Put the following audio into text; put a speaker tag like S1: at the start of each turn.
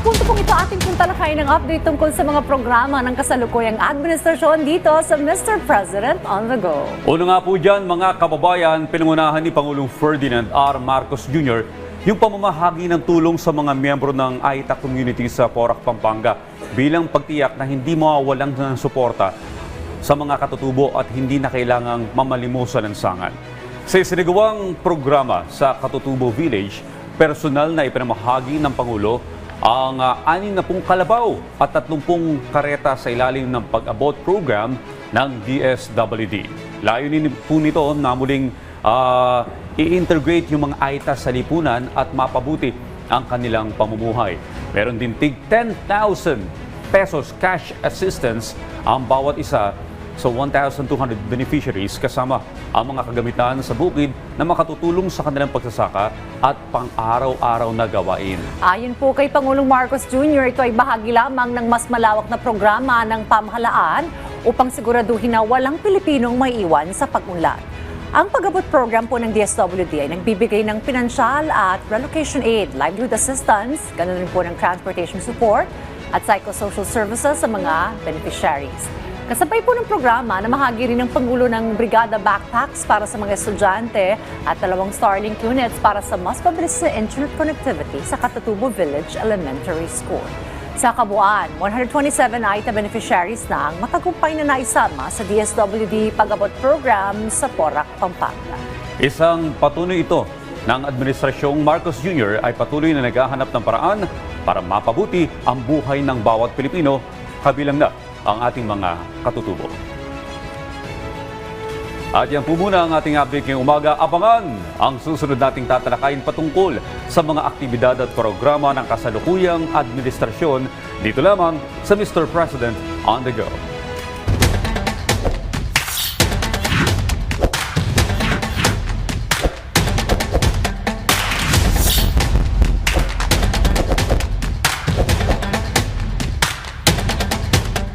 S1: punto pong ito ating puntalakayin ng update tungkol sa mga programa ng kasalukuyang administrasyon dito sa Mr. President on the Go.
S2: Una nga po dyan mga kababayan, pinangunahan ni Pangulong Ferdinand R. Marcos Jr. yung pamamahagi ng tulong sa mga miyembro ng Aita community sa Porac, Pampanga bilang pagtiyak na hindi mawawalan ng suporta sa mga katutubo at hindi na kailangang mamalimusan ng sangan. Sa isinagawang programa sa Katutubo Village, personal na ipinamahagi ng Pangulo ang 60 kalabaw at 30 kareta sa ilalim ng pag-abot program ng DSWD. Layunin po nito na muling i-integrate yung mga Aita sa lipunan at mapabuti ang kanilang pamumuhay. Meron din tig 10,000 pesos cash assistance ang bawat isa sa 1,200 beneficiaries kasama ang mga kagamitan sa bukid na makatutulong sa kanilang pagsasaka at pang-araw-araw na gawain.
S1: Ayon po kay Pangulong Marcos Jr., ito ay bahagi lamang ng mas malawak na programa ng pamahalaan upang siguraduhin na walang Pilipinong may iwan sa pag-unlad. Ang pag-abot program po ng DSWD ay nagbibigay ng pinansyal at relocation aid, livelihood assistance, ganun rin po ng transportation support at psychosocial services sa mga beneficiaries. Kasabay po ng programa na mahagi rin ng Pangulo ng Brigada Backpacks para sa mga estudyante at 2 Starlink units para sa mas mabilis na internet connectivity sa Katutubo Village Elementary School. Sa kabuuan, 127 Aita beneficiaries na ang matagumpay na naisama sa DSWD pag-abot program sa Porac, Pampanga.
S2: Isang patunay ito ng Administrasyong Marcos Jr. ay patuloy na naghahanap ng paraan para mapabuti ang buhay ng bawat Pilipino, kabilang na ang ating mga katutubo. At yan po muna ang ating update ngayong umaga. Abangan ang susunod nating tatalakayin patungkol sa mga aktibidad at programa ng kasalukuyang administrasyon dito lamang sa Mr. President on the Go.